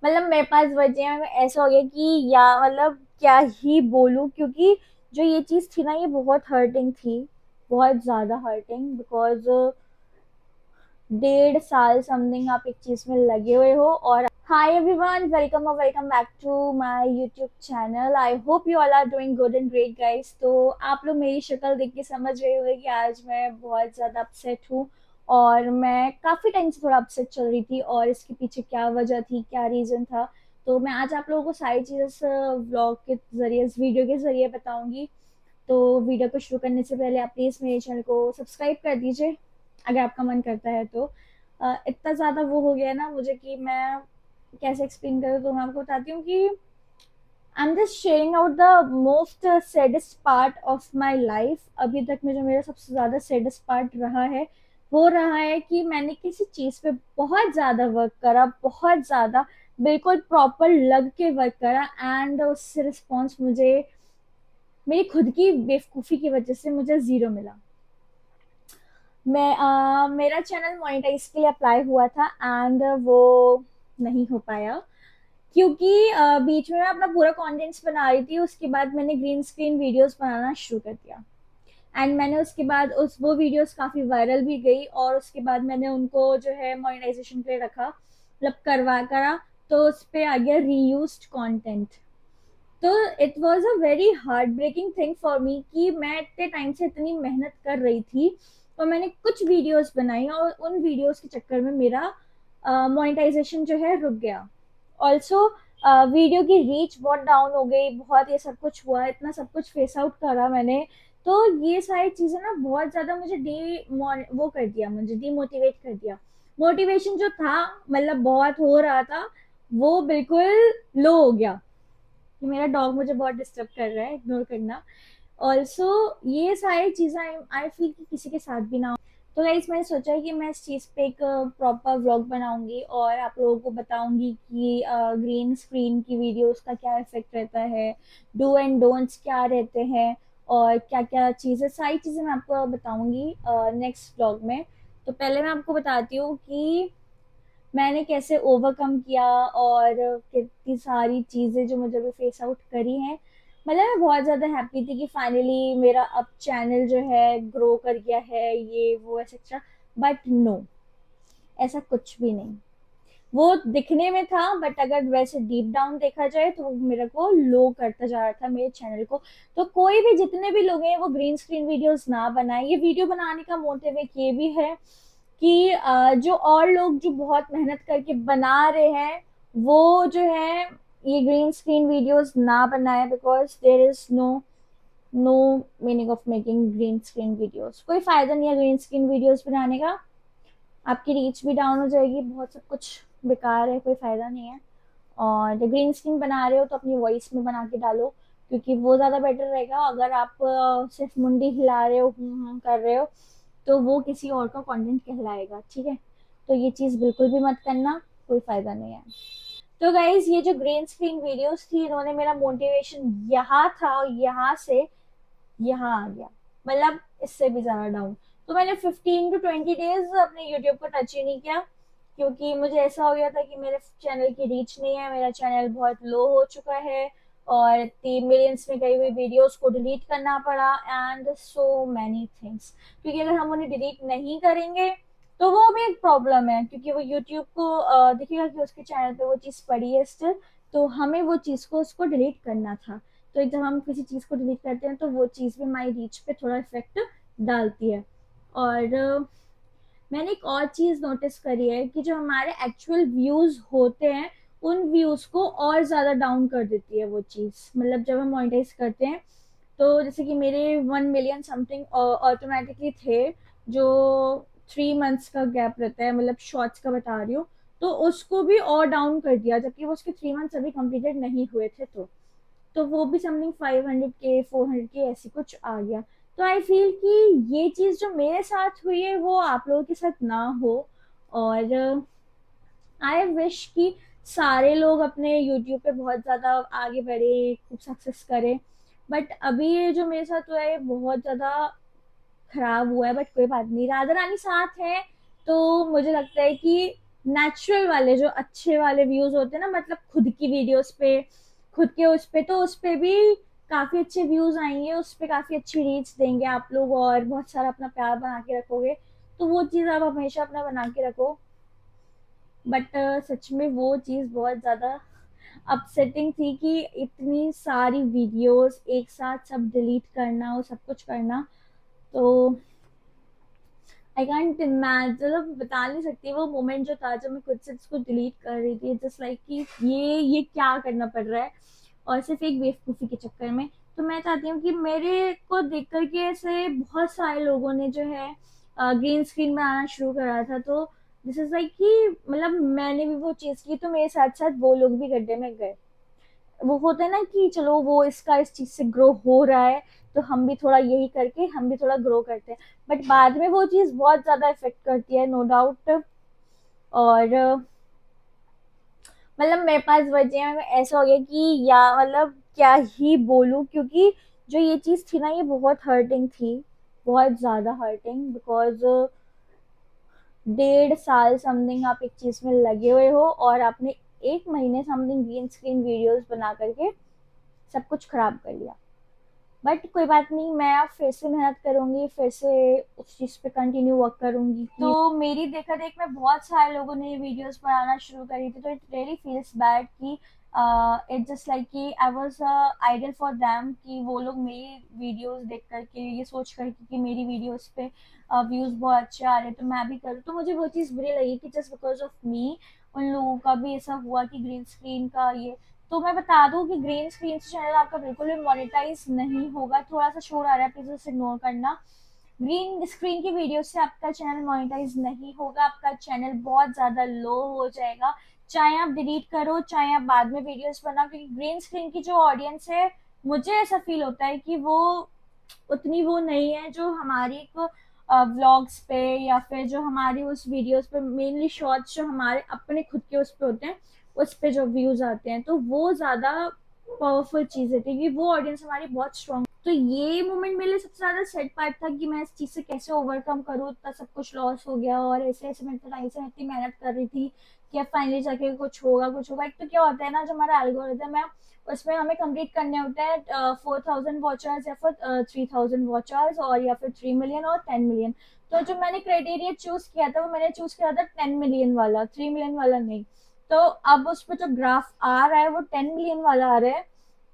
मतलब मेरे पास बचे हैं, ऐसा हो गया कि या मतलब क्या ही बोलूं, क्योंकि जो ये चीज थी ना, ये बहुत हर्टिंग थी, बहुत ज्यादा हर्टिंग। बिकॉज 1.5 साल समथिंग आप एक चीज में लगे हुए हो। और हाय एवरीवन, वेलकम और welcome back to my YouTube channel. I hope you all are doing good and great guys. तो आप लोग मेरी शक्ल देख के समझ रहे होंगे कि आज मैं बहुत ज़्यादा अपसेट हूँ। और मैं काफ़ी टाइम से थोड़ा अपसेट चल रही थी, और इसके पीछे क्या वजह थी, क्या रीज़न था, तो मैं आज आप लोगों को सारी चीज़ें इस व्लॉग के ज़रिए, इस वीडियो के ज़रिए बताऊंगी। तो वीडियो को शुरू करने से पहले आप प्लीज़ मेरे चैनल को सब्सक्राइब कर दीजिए, अगर आपका मन करता है तो। इतना ज़्यादा वो हो गया है ना मुझे कि मैं कैसे एक्सप्लेन करूँ। तो मैं आपको बताती हूँ कि I am just sharing out the most saddest part of my life. अभी तक में जो मेरा सबसे ज़्यादा सैडेस्ट पार्ट रहा है, वो रहा है कि मैंने किसी चीज़ पे बहुत ज़्यादा वर्क करा, बहुत ज़्यादा, बिल्कुल प्रॉपर लग के वर्क करा, एंड उससे रिस्पॉन्स मुझे मेरी खुद की बेवकूफ़ी की वजह से मुझे ज़ीरो मिला। मेरा चैनल मोनेटाइज के लिए अप्लाई हुआ था, एंड वो नहीं हो पाया, क्योंकि बीच में मैं अपना पूरा कंटेंट्स बना रही थी। उसके बाद मैंने ग्रीन स्क्रीन वीडियोस बनाना शुरू कर दिया, एंड मैंने उसके बाद उस वो वीडियोस काफ़ी वायरल भी गई, और उसके बाद मैंने उनको जो है मोनेटाइजेशन के लिए रखा, मतलब करवा करा। तो उस पर आ गया रीयूज्ड कंटेंट। तो it was a very heart breaking thing for me कि मैं इतने टाइम से इतनी मेहनत कर रही थी, और मैंने कुछ वीडियोस बनाई, और उन वीडियोस के चक्कर में मेरा मोनेटाइजेशन जो है रुक गया। ऑल्सो वीडियो की रीच बहुत डाउन हो गई, बहुत ये सब कुछ हुआ, इतना सब कुछ फेस आउट करा मैंने। तो ये सारी चीज़ें ना बहुत ज़्यादा मुझे वो कर दिया, मुझे डीमोटिवेट कर दिया। मोटिवेशन जो था, मतलब बहुत हो रहा था, वो बिल्कुल लो हो गया। कि मेरा डॉग मुझे बहुत डिस्टर्ब कर रहा है, इग्नोर करना। ऑल्सो ये सारी चीज़ें आई फील कि किसी के साथ भी ना हो। तो गाइस, मैंने सोचा है कि मैं इस चीज़ पे एक प्रॉपर व्लॉग बनाऊंगी, और आप लोगों को बताऊंगी कि ग्रीन स्क्रीन की वीडियोस का क्या इफेक्ट रहता है, डू एंड डोंट्स क्या रहते हैं, और क्या क्या चीज़ें, सारी चीज़ें मैं आपको बताऊंगी नेक्स्ट व्लॉग में। तो पहले मैं आपको बताती हूँ कि मैंने कैसे ओवरकम किया, और कितनी सारी चीज़ें जो मुझे अभी फेस आउट करी हैं। मतलब मैं बहुत ज़्यादा हैप्पी थी कि फाइनली मेरा अब चैनल जो है ग्रो कर गया है, ये वो एक्सेट्रा। बट नो, ऐसा कुछ भी नहीं। वो दिखने में था, बट अगर वैसे डीप डाउन देखा जाए तो वो मेरे को लो करता जा रहा था, मेरे चैनल को। तो कोई भी, जितने भी लोग हैं, वो ग्रीन स्क्रीन वीडियोस ना बनाए। ये वीडियो बनाने का मोटिव एक ये भी है कि जो और लोग जो बहुत मेहनत करके बना रहे हैं, वो जो है ये ग्रीन स्क्रीन वीडियोस ना बनाए, because there is no meaning of making green screen videos. कोई फायदा नहीं है ग्रीन स्क्रीन वीडियोस बनाने का, आपकी रीच भी डाउन हो जाएगी, बहुत सब कुछ बेकार है, कोई फायदा नहीं है। और जब ग्रीन स्क्रीन बना रहे हो तो अपनी वॉइस में बना के डालो, क्योंकि वो ज़्यादा बेटर रहेगा। अगर आप सिर्फ मुंडी हिला रहे हो, कर रहे हो, तो वो किसी और का कंटेंट कहलाएगा, ठीक है। तो ये चीज़ बिल्कुल भी मत करना, कोई फायदा नहीं है। तो गाइज, ये जो ग्रीन स्क्रीन वीडियोस थी, इन्होंने मेरा मोटिवेशन यहाँ था, और यहाँ से यहाँ आ गया, मतलब इससे भी ज्यादा डाउन। तो मैंने 15 to 20 डेज अपने यूट्यूब को टच ही नहीं किया, क्योंकि मुझे ऐसा हो गया था कि मेरे चैनल की रीच नहीं है, मेरा चैनल बहुत लो हो चुका है, और 3 मिलियंस में गई हुई वीडियोस को डिलीट करना पड़ा, एंड सो मैनी थिंग्स। क्योंकि अगर हम उन्हें डिलीट नहीं करेंगे तो वो भी एक प्रॉब्लम है, क्योंकि वो यूट्यूब को दिखेगा कि उसके चैनल पे वो चीज़ पड़ी है स्टिल। तो हमें वो चीज़ को, उसको डिलीट करना था। तो जब हम किसी चीज़ को डिलीट करते हैं, तो वो चीज़ भी हमारी रीच पे थोड़ा इफेक्ट डालती है। और मैंने एक और चीज़ नोटिस करी है कि जो हमारे एक्चुअल व्यूज़ होते हैं, उन व्यूज़ को और ज़्यादा डाउन कर देती है वो चीज़। मतलब जब हम मोनेटाइज करते हैं, तो जैसे कि मेरे 1 मिलियन समथिंग ऑटोमेटिकली थे, जो 3 मंथ्स का गैप रहता है, मतलब शॉर्ट्स का बता रही हूँ। तो उसको भी और डाउन कर दिया, जबकि वो उसके 3 मंथ्स अभी कंप्लीटेड नहीं हुए थे। तो वो भी समथिंग 500K 400K ऐसी कुछ आ गया। तो आई फील कि ये चीज़ जो मेरे साथ हुई है, वो आप लोगों के साथ ना हो। और आई विश कि सारे लोग अपने यूट्यूब पे बहुत ज़्यादा आगे बढ़े, खूब सक्सेस करें। बट अभी ये जो मेरे साथ हुआ है, बहुत ज़्यादा खराब हुआ है। बट कोई बात नहीं, राधा रानी साथ है। तो मुझे लगता है कि नेचुरल वाले जो अच्छे वाले व्यूज होते हैं ना, मतलब खुद की वीडियोस पे, खुद के उस पे, तो उस पे भी काफी अच्छे व्यूज आएंगे, उस पे काफी अच्छी रीच देंगे आप लोग और बहुत सारा अपना प्यार बना के रखोगे। तो वो चीज आप हमेशा अपना बना के रखो। बट सच में वो चीज बहुत ज्यादा अपसेटिंग थी कि इतनी सारी वीडियोस एक साथ सब डिलीट करना और सब कुछ करना। तो आई कांट इमेजिन, मतलब बता नहीं सकती वो मोमेंट जो था जब मैं खुद से इसको डिलीट कर रही थी, जस्ट लाइक कि ये क्या करना पड़ रहा है, और सिर्फ एक बेवकूफ़ी के चक्कर में। तो मैं चाहती हूँ कि मेरे को देख करके ऐसे बहुत सारे लोगों ने जो है ग्रीन स्क्रीन बनाना शुरू करा था, तो दिस इज लाइक कि मतलब मैंने भी वो चीज़ की तो मेरे साथ साथ वो लोग भी गड्ढे में गए। वो होता है ना कि चलो वो इसका इस चीज से ग्रो हो रहा है, तो हम भी थोड़ा यही करके हम भी थोड़ा ग्रो करते हैं। बट बाद में वो चीज बहुत ज्यादा इफेक्ट करती है, नो डाउट। और मतलब मेरे पास वजह में ऐसा हो गया कि या मतलब क्या ही बोलूं, क्योंकि जो ये चीज थी ना ये बहुत हर्टिंग थी, बहुत ज्यादा हर्टिंग, बिकॉज 1.5 साल समथिंग आप एक चीज में लगे हुए हो और आपने 1 महीने समथिंग ग्रीन स्क्रीन वीडियोस बना करके सब कुछ खराब कर लिया। बट कोई बात नहीं, मैं अब फिर से मेहनत करूंगी, फिर से उस चीज पे कंटिन्यू वर्क करूंगी। तो मेरी देखा देख में बहुत सारे लोगों ने ये वीडियोस बनाना शुरू करी थी, तो इट रियली फील्स बैड कि इट जस्ट लाइक कि I was idol for them, कि वो लोग मेरी वीडियोस देख करके ये सोच करके कि मेरी वीडियोस पे व्यूज बहुत अच्छे आ रहे हैं तो मैं भी करूँ। तो मुझे वो चीज़ बुरी लगी कि जस्ट बिकॉज ऑफ मी उन लोगों का भी ऐसा हुआ कि ग्रीन स्क्रीन का ये। तो मैं बता दूं कि ग्रीन स्क्रीन से चैनल आपका बिल्कुल भी मोनेटाइज नहीं होगा। थोड़ा सा शोर आ रहा है, प्लीज उसे इग्नोर करना। ग्रीन स्क्रीन की वीडियो से आपका चैनल मोनेटाइज नहीं होगा, आपका चैनल बहुत ज्यादा लो हो जाएगा। चाहे आप डिलीट करो, चाहे आप बाद में वीडियोस बनाओ, क्योंकि ग्रीन स्क्रीन की जो ऑडियंस है, मुझे ऐसा फील होता है कि वो उतनी वो नहीं है जो हमारी व्लॉग्स पे या फिर जो हमारी उस वीडियोस पे, मेनली शॉर्ट्स जो हमारे अपने खुद के उस पे होते हैं, उस पे जो व्यूज आते हैं, तो वो ज्यादा पावरफुल चीज है, क्योंकि वो ऑडियंस हमारी बहुत स्ट्रॉन्ग। तो ये मोमेंट मेरे लिए सबसे ज्यादा सेट पार्ट था कि मैं इस चीज से कैसे ओवरकम करूँ, इतना सब कुछ लॉस हो गया और ऐसे ऐसे मैं इतना टाइम से इतनी मेहनत कर रही थी कि अब फाइनली जाके कुछ होगा कुछ होगा। एक तो क्या होता है ना, जो हमारा एल्गोरिथम है उसमें हमें कंप्लीट करने होते हैं 4,000 वॉचर्स या फिर 3,000 वॉचर्स, और या फिर 3 मिलियन और 10 मिलियन। तो जो मैंने क्राइटेरिया चूज किया था वो मैंने चूज किया था 10 मिलियन वाला, 3 मिलियन वाला नहीं। तो अब उस पर जो ग्राफ आ रहा है वो 10 मिलियन वाला आ रहा है,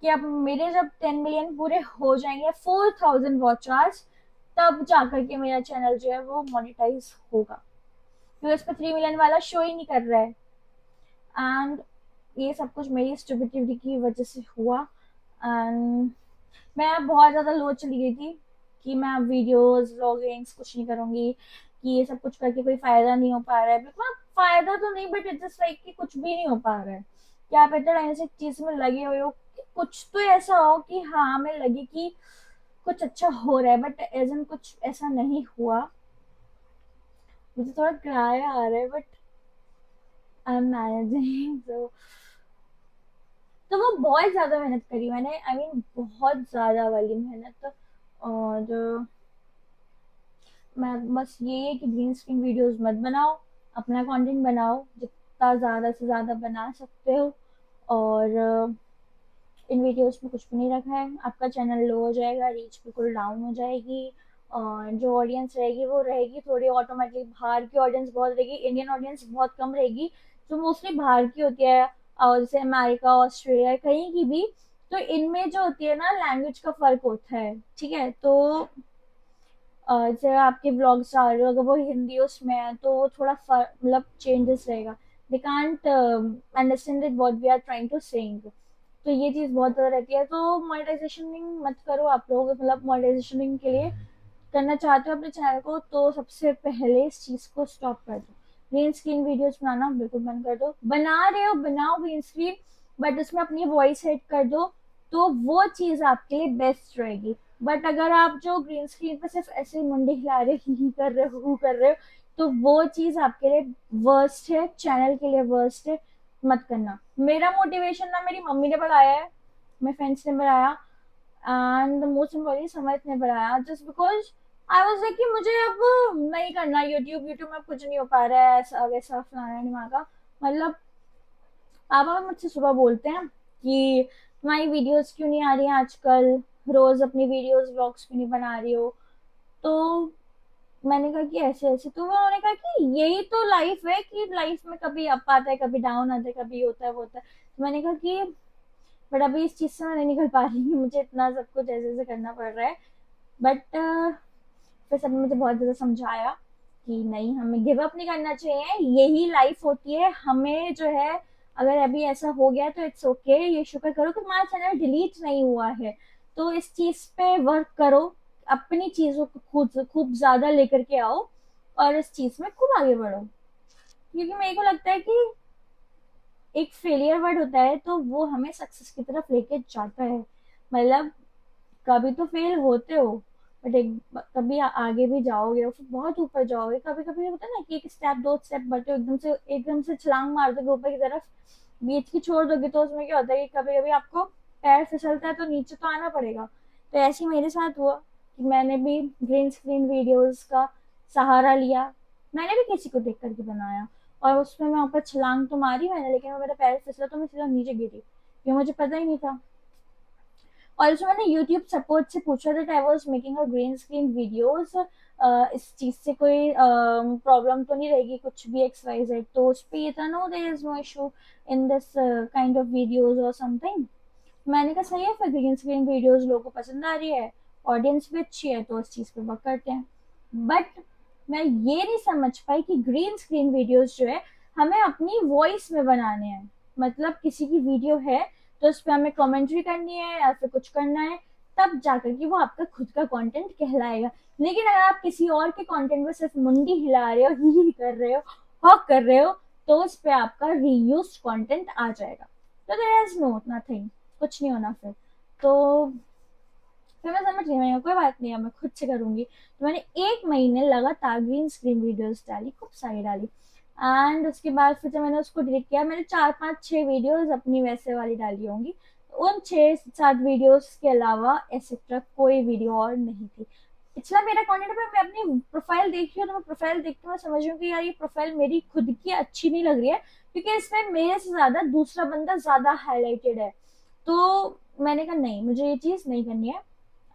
कि अब मेरे जब 10 मिलियन पूरे हो जाएंगे 4,000 वॉचर्स, तब जाकर के मेरा चैनल जो है वो मोनेटाइज होगा, क्योंकि उस पर 3 मिलियन वाला शो ही नहीं कर रहा है। एंड ये सब कुछ मेरी स्टुपिडिटी की वजह से हुआ। एंड मैं बहुत ज़्यादा लो चली गई थी कि मैं अब वीडियोस व्लॉगिंग्स कुछ नहीं करूँगी, कि ये सब कुछ करके कोई फ़ायदा नहीं हो पा रहा है। बिल्कुल फ़ायदा तो नहीं, बट इट्स जस्ट लाइक कि कुछ भी नहीं हो पा रहा है, कि आप इतना टाइम से चीज़ में लगे हुए हो कि कुछ तो ऐसा हो कि हाँ हमें लगे कि कुछ अच्छा हो रहा है, बट एज इन कुछ ऐसा नहीं हुआ। मुझे थोड़ा किराया आ रहा है, बट आई एम मैनेजिंग। तो वो बहुत ज्यादा मेहनत करी मैंने, आई मीन बहुत ज्यादा वाली मेहनत। और मैं बस ये है कि ग्रीन स्क्रीन वीडियोस मत बनाओ, अपना कंटेंट बनाओ जितना ज्यादा से ज्यादा बना सकते हो। और इन वीडियोस में कुछ भी नहीं रखा है, आपका चैनल लो हो जाएगा, रीच बिल्कुल डाउन हो जाएगी, और जो ऑडियंस रहेगी वो रहेगी थोड़ी ऑटोमेटिकली बाहर की ऑडियंस बहुत रहेगी, इंडियन ऑडियंस बहुत कम रहेगी, जो मोस्टली बाहर की होती है, और जैसे अमेरिका ऑस्ट्रेलिया कहीं की भी। तो इनमें जो होती है ना लैंग्वेज का फर्क होता है, ठीक है। तो जैसे आपके ब्लॉग्स आ रहे हो अगर वो हिंदी उसमें है तो वो थोड़ा मतलब चेंजेस रहेगा, they can't understand what we are trying to saying. तो ये चीज़ बहुत ज़्यादा रहती है। तो मोनेटाइजेशनिंग मत करो आप लोग, मतलब मोनेटाइजेशनिंग के लिए करना चाहते हो अपने चैनल को तो सबसे पहले इस चीज़ को स्टॉप कर दो। ग्रीन स्क्रीन वीडियोस बनाना बिल्कुल बंद कर दो, बना रहे हो बनाओ ग्रीन स्क्रीन, बट उसमें अपनी वॉइस सेट कर दो, तो वो चीज़ आपके लिए बेस्ट रहेगी। बट अगर आप जो ग्रीन स्क्रीन पे सिर्फ ऐसे मुंडे हिला रहे ही कर रहे हो कर रहे हो, तो वो चीज़ आपके लिए वर्स्ट है, चैनल के लिए वर्स्ट है, मत करना। मेरा मोटिवेशन ना मेरी मम्मी ने बढ़ाया है, मेरे फ्रेंड्स ने बढ़ाया, एंड द मोस्ट इम्पोर्टेंट समझ ने बढ़ाया, just because I was like कि मुझे अब नहीं करना यूट्यूब, यूट्यूब में कुछ नहीं हो पा रहा है, ऐसा वैसा फलाना ढिमाका। मतलब पापा मुझसे सुबह बोलते हैं कि तुम्हारी वीडियोस क्यों नहीं आ रही हैं आजकल, रोज अपनी वीडियोस व्लॉग्स क्यों नहीं बना रही हो। तो मैंने कहा कि ऐसे ऐसे, तो उन्होंने कहा कि यही तो लाइफ है, कि लाइफ में कभी अप आता है, कभी डाउन आता है, कभी होता है वो होता है। तो मैंने कहा कि बट अभी इस चीज से मैं नहीं निकल पा रही हूँ, मुझे इतना सब कुछ ऐसे ऐसे करना पड़ रहा है। बट फिर सबने मुझे बहुत ज्यादा समझाया कि नहीं, हमें गिव अप नहीं करना चाहिए, यही लाइफ होती है, हमें जो है अगर अभी ऐसा हो गया तो इट्स ओके, ये शुक्र करो कि हमारा चैनल डिलीट नहीं हुआ है। तो इस चीज पे वर्क करो, अपनी चीजों को खुद खूब ज्यादा लेकर के आओ और इस चीज में खूब आगे बढ़ो। क्योंकि मेरे को लगता है कि एक फेलियर वर्ड होता है तो वो हमें सक्सेस की तरफ लेके जाता है। मतलब कभी तो फेल होते हो, बट एक कभी आगे भी जाओगे और फिर बहुत ऊपर जाओगे। कभी कभी होता है ना कि एक स्टेप दो स्टेप बढ़ते हो, एकदम से छलांग मार दोगे ऊपर की तरफ, बीच की छोड़ दोगे तो उसमें क्या होता है कि कभी कभी आपको पैर फिसलता है तो नीचे तो आना पड़ेगा। तो ऐसे ही मेरे साथ हुआ कि मैंने भी ग्रीन स्क्रीन वीडियोस का सहारा लिया, मैंने भी किसी को देख करके बनाया, और उसमें मैं ऊपर छलांग तो मारी मैंने, लेकिन वो मेरा पैर फिसला तो मैं सीधा नीचे गिरी, ये मुझे पता ही नहीं था। ऑल्सो मैंने यूट्यूब सपोर्ट से पूछा that I was making a green screen videos, इस चीज से कोई प्रॉब्लम तो नहीं रहेगी कुछ भी एक्स वाई जेड। तो उस पे ये था, no there is no issue in this kind of videos और समथिंग। मैंने कहा सही है, फिर ग्रीन स्क्रीन वीडियोस लोगों को पसंद आ रही है, ऑडियंस भी अच्छी है, तो उस चीज पे वर्क करते हैं। बट मैं ये नहीं समझ पाई कि ग्रीन स्क्रीन वीडियोस जो है हमें अपनी वॉइस में बनाने हैं। मतलब किसी की वीडियो है तो उस पर हमें कमेंट्री करनी है या फिर कुछ करना है, तब जाकर के वो आपका खुद का कंटेंट कहलाएगा। लेकिन अगर आप किसी और के कंटेंट में सिर्फ मुंडी हिला रहे हो, ही कर रहे हो, हॉक कर रहे हो, तो उस पे आपका रीयूज कंटेंट आ जाएगा। तो देयर इज नो नथिंग, कुछ नहीं होना फिर। तो फिर मैं समझ गई, मैंने कहा कोई बात नहीं है, मैं खुद से करूंगी। तो मैंने 1 महीने लगातार ग्रीन स्क्रीन वीडियोस डाली, खूब सारी डाली। एंड उसके बाद फिर जब मैंने उसको डिलीट किया, मैंने 4 5 6 वीडियोस अपनी वैसे वाली डाली होंगी। उन 6 7 वीडियोस के अलावा एक्सेट्रा कोई वीडियो और नहीं थी। पिछला मेरा कंटेंट पे मैं अपनी प्रोफाइल देख रही हूँ, तो मैं प्रोफाइल देखती हूँ, मैं समझ रही हूँ कि यार ये प्रोफाइल मेरी खुद की अच्छी नहीं लग रही है, क्योंकि इसमें मेरे से ज्यादा दूसरा बंदा ज्यादा हाईलाइटेड है। तो मैंने कहा नहीं, मुझे ये चीज नहीं करनी है,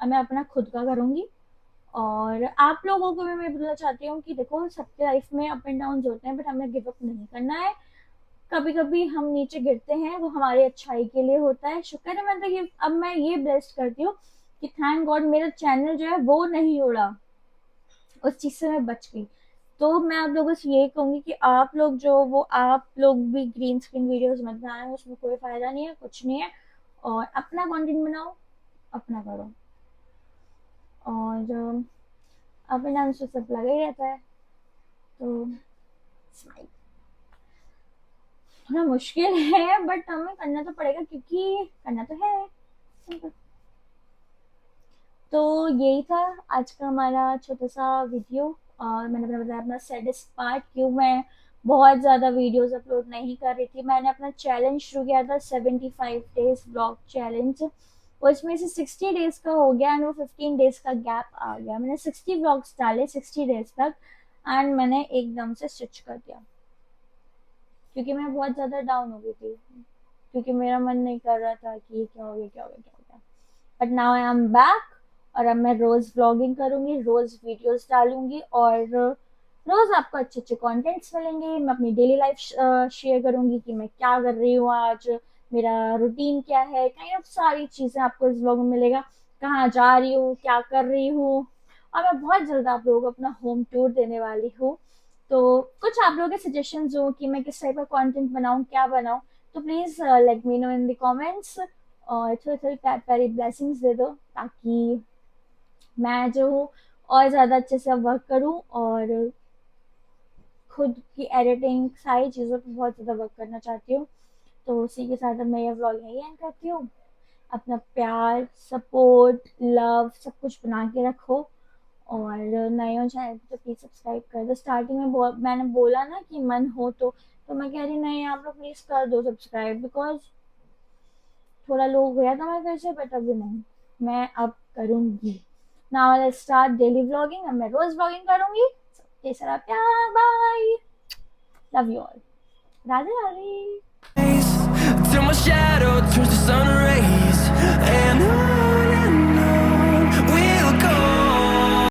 अब मैं अपना खुद का करूंगी। और आप लोगों को भी मैं बोलना चाहती हूँ कि देखो, सबके लाइफ में अप एंड डाउन होते हैं, बट हमें गिव अप नहीं करना है। कभी कभी हम नीचे गिरते हैं, वो हमारी अच्छाई के लिए होता है। शुक्र है, मतलब ये अब मैं ये ब्लेस्ड करती हूँ कि थैंक गॉड मेरा चैनल जो है वो नहीं उड़ा, उस चीज से मैं बच गई। तो मैं आप लोगों से यही कहूंगी कि आप लोग जो वो आप लोग भी ग्रीन स्क्रीन वीडियोस मत बनाए, उसमें कोई फायदा नहीं है, कुछ नहीं है। और अपना कंटेंट बनाओ, अपना करो। और अप एंड डाउन तो सब लगा ही रहता है। तो स्माइल थोड़ा मुश्किल है, बट हमें करना तो पड़ेगा, क्योंकि करना तो है। Simple। तो यही था आज का हमारा छोटा सा वीडियो। और मैंने अपना बताया अपना सैडेस्ट पार्ट, क्यों मैं बहुत ज़्यादा वीडियोस अपलोड नहीं कर रही थी। मैंने अपना चैलेंज शुरू किया था, 75 डेज ब्लॉग चैलेंज, उसमें से 60 डेज का हो गया एंड वो 15 डेज का गैप आ गया। मैंने 60 ब्लॉग्स डाले 60 डेज तक, एंड मैंने एकदम से स्विच कर दिया, क्योंकि मैं बहुत ज़्यादा डाउन हो गई थी, क्योंकि मेरा मन नहीं कर रहा था कि ये क्या हो गया, क्या हो गया, क्या हो गया। But now I am back, और अब मैं रोज व्लॉगिंग करूंगी, रोज वीडियोस डालूंगी, और रोज आपको अच्छे अच्छे कंटेंट्स मिलेंगे। मैं अपनी डेली लाइफ शेयर करूंगी कि मैं क्या कर रही हूँ आज, मेरा रूटीन क्या है, काइंड ऑफ सारी चीजें आपको इस व्लॉग में मिलेगा। कहाँ जा रही हूँ, क्या कर रही हूँ। और मैं बहुत जल्द आप लोगों को अपना होम टूर देने वाली हूँ। तो कुछ आप लोगों के सजेशंस हो कि मैं किस टाइप का कंटेंट बनाऊं, क्या बनाऊं, तो please let me know in the comments. और थोड़ी थोड़ी प्यारी प्यारी ब्लेसिंग्स दे दो, ताकि मैं जो हूँ और ज़्यादा अच्छे से वर्क करूँ, और खुद की एडिटिंग सारी चीज़ों पर बहुत ज़्यादा वर्क करना चाहती हूँ। तो उसी के साथ अब मैं ये व्लॉग यही एंड करती हूँ। अपना प्यार, सपोर्ट, लव सब कुछ बना के रखो। और नए हो चैनल पे तो प्लीज़ सब्सक्राइब कर दो। स्टार्टिंग में मैंने बोला ना कि मन हो तो मैं कह रही नहीं, आप लोग प्लीज़ कर दो सब्सक्राइब, बिकॉज थोड़ा लो गया था मैं फिर से, बट अभी नहीं, मैं अब करूँगी। Now let's start daily vlogging. अब मैं रोज व्लॉगिंग करूंगी। ये सारा प्यार, bye, love you all, Radhe Radhe.